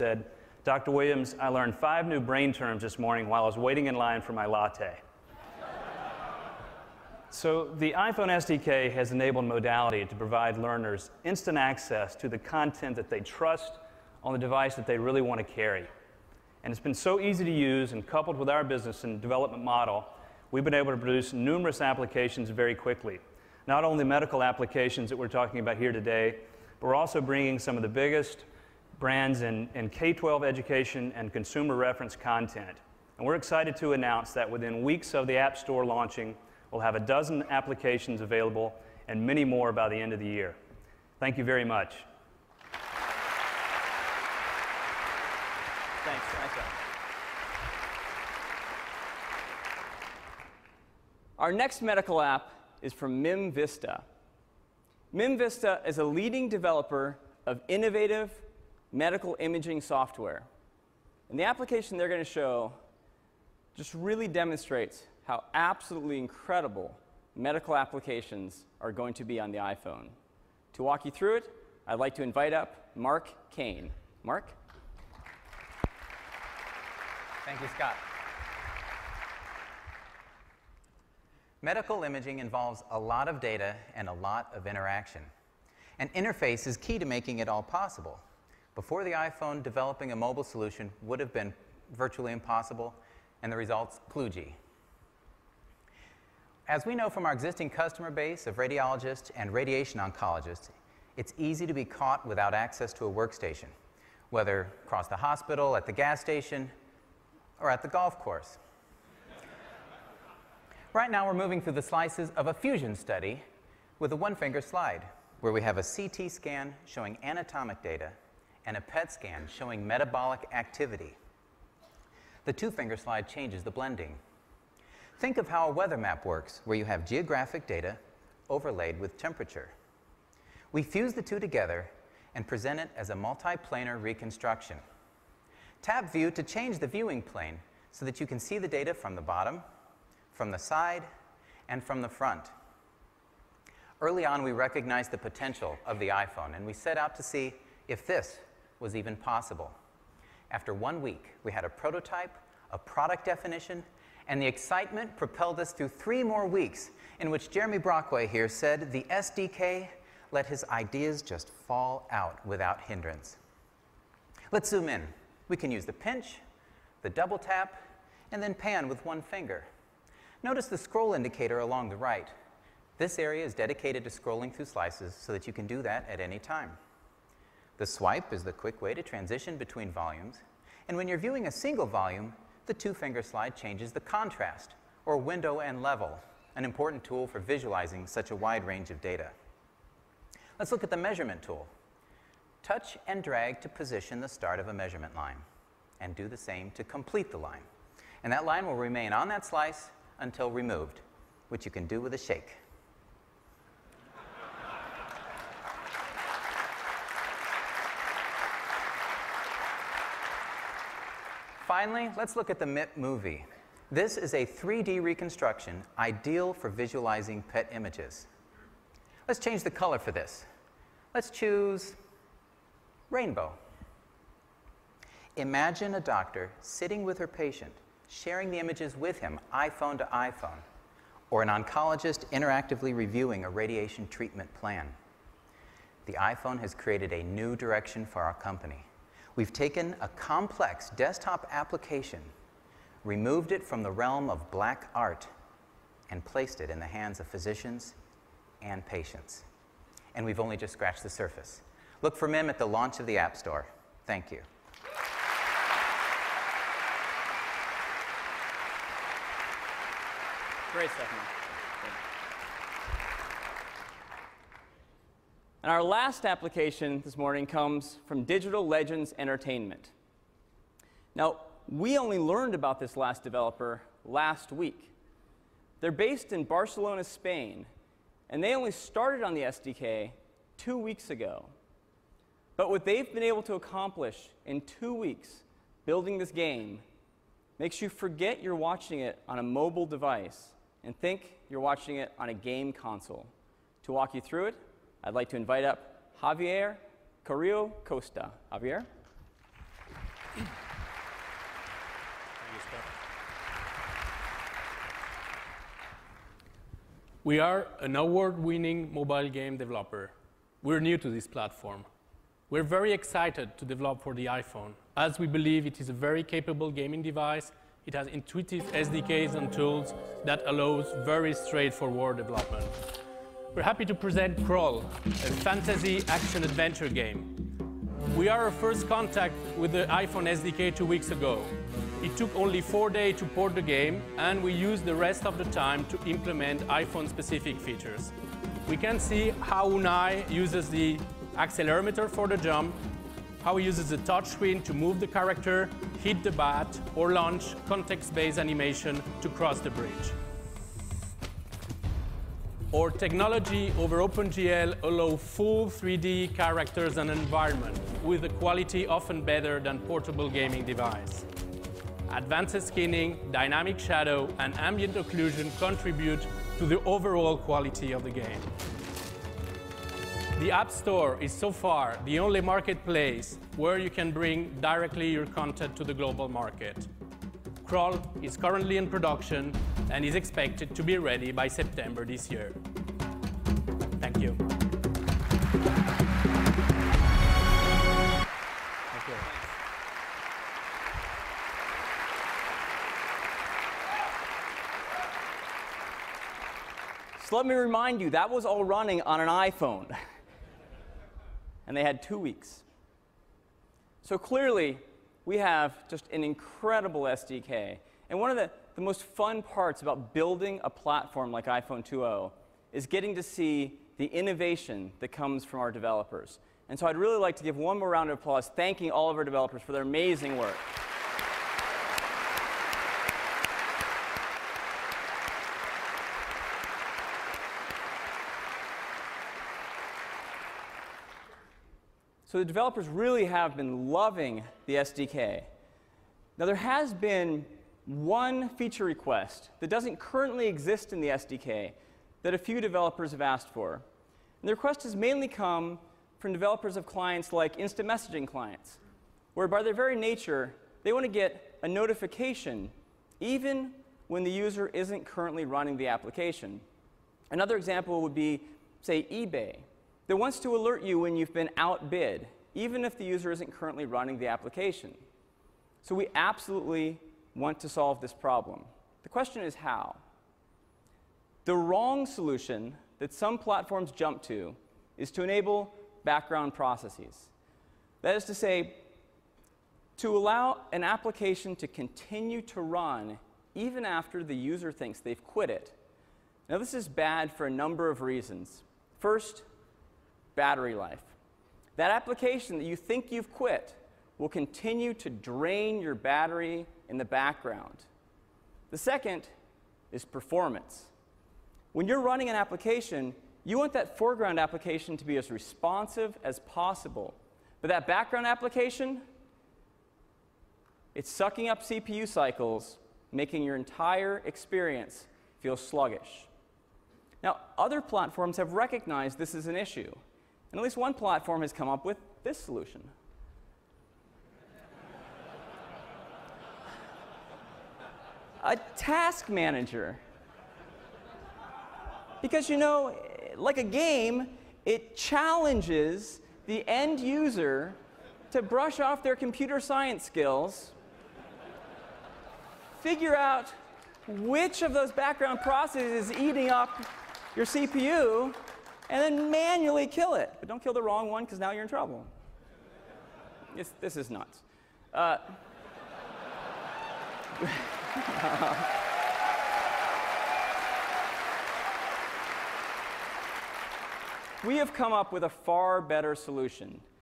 said, "Dr. Williams, I learned 5 new brain terms this morning while I was waiting in line for my latte." So the iPhone SDK has enabled Modality to provide learners instant access to the content that they trust on the device that they really want to carry. And it's been so easy to use, and coupled with our business and development model, we've been able to produce numerous applications very quickly. Not only medical applications that we're talking about here today, but we're also bringing some of the biggest brands in K-12 education and consumer reference content. And we're excited to announce that within weeks of the App Store launching, we'll have a dozen applications available and many more by the end of the year. Thank you very much. Thanks. Nice job. Our next medical app is from MIM Vista. MIM Vista is a leading developer of innovative medical imaging software. And the application they're going to show just really demonstrates how absolutely incredible medical applications are going to be on the iPhone. To walk you through it, I'd like to invite up Mark Kane. Mark? Thank you, Scott. Medical imaging involves a lot of data and a lot of interaction. An interface is key to making it all possible. Before the iPhone, developing a mobile solution would have been virtually impossible, and the results kludgy. As we know from our existing customer base of radiologists and radiation oncologists, it's easy to be caught without access to a workstation, whether across the hospital, at the gas station, or at the golf course. Right now, we're moving through the slices of a fusion study with a one-finger slide, where we have a CT scan showing anatomic data and a PET scan showing metabolic activity. The two-finger slide changes the blending. Think of how a weather map works, where you have geographic data overlaid with temperature. We fuse the two together and present it as a multiplanar reconstruction. Tap View to change the viewing plane so that you can see the data from the bottom, from the side, and from the front. Early on, we recognized the potential of the iPhone, and we set out to see if this was even possible. After 1 week, we had a prototype, a product definition, and the excitement propelled us through 3 more weeks in which Jeremy Brockway here said the SDK let his ideas just fall out without hindrance. Let's zoom in. We can use the pinch, the double tap, and then pan with one finger. Notice the scroll indicator along the right. This area is dedicated to scrolling through slices so that you can do that at any time. The swipe is the quick way to transition between volumes, and when you're viewing a single volume, the two-finger slide changes the contrast, or window and level, an important tool for visualizing such a wide range of data. Let's look at the measurement tool. Touch and drag to position the start of a measurement line, and do the same to complete the line. And that line will remain on that slice until removed, which you can do with a shake. Finally, let's look at the MIP movie. This is a 3D reconstruction ideal for visualizing PET images. Let's change the color for this. Let's choose rainbow. Imagine a doctor sitting with her patient, sharing the images with him, iPhone to iPhone, or an oncologist interactively reviewing a radiation treatment plan. The iPhone has created a new direction for our company. We've taken a complex desktop application, removed it from the realm of black art, and placed it in the hands of physicians and patients. And we've only just scratched the surface. Look for MIM at the launch of the App Store. Thank you. Great stuff, man. And our last application this morning comes from Digital Legends Entertainment. Now, we only learned about this last developer last week. They're based in Barcelona, Spain, and they only started on the SDK 2 weeks ago. But what they've been able to accomplish in 2 weeks building this game makes you forget you're watching it on a mobile device and think you're watching it on a game console. To walk you through it, I'd like to invite up Javier Carrillo Costa. Javier? We are an award-winning mobile game developer. We're new to this platform. We're very excited to develop for the iPhone, as we believe it is a very capable gaming device. It has intuitive SDKs and tools that allows very straightforward development. We're happy to present Crawl, a fantasy action-adventure game. We are our first contact with the iPhone SDK 2 weeks ago. It took only 4 days to port the game, and we used the rest of the time to implement iPhone-specific features. We can see how Unai uses the accelerometer for the jump, how he uses the touchscreen to move the character, hit the bat, or launch context-based animation to cross the bridge. Our technology over OpenGL allows full 3D characters and environment with a quality often better than portable gaming device. Advanced skinning, dynamic shadow, and ambient occlusion contribute to the overall quality of the game. The App Store is so far the only marketplace where you can bring directly your content to the global market. Crawl is currently in production and is expected to be ready by September this year. Thank you. So let me remind you, that was all running on an iPhone. And they had 2 weeks. So clearly, we have just an incredible SDK. And one of the most fun parts about building a platform like iPhone 2.0 is getting to see the innovation that comes from our developers. And so I'd really like to give one more round of applause, thanking all of our developers for their amazing work. So the developers really have been loving the SDK. Now there has been one feature request that doesn't currently exist in the SDK that a few developers have asked for. And the request has mainly come from developers of clients like instant messaging clients, where by their very nature, they want to get a notification even when the user isn't currently running the application. Another example would be, say, eBay, that wants to alert you when you've been outbid, even if the user isn't currently running the application. So we absolutely want to solve this problem. The question is how? The wrong solution that some platforms jump to is to enable background processes. That is to say, to allow an application to continue to run even after the user thinks they've quit it. Now this is bad for a number of reasons. First, battery life. That application that you think you've quit will continue to drain your battery in the background. The second is performance. When you're running an application, you want that foreground application to be as responsive as possible. But that background application, it's sucking up CPU cycles, making your entire experience feel sluggish. Now, other platforms have recognized this is an issue. And at least one platform has come up with this solution. A task manager. Because, you know, like a game, it challenges the end user to brush off their computer science skills, figure out which of those background processes is eating up your CPU, and then manually kill it. But don't kill the wrong one, because now you're in trouble. This is nuts. We have come up with a far better solution.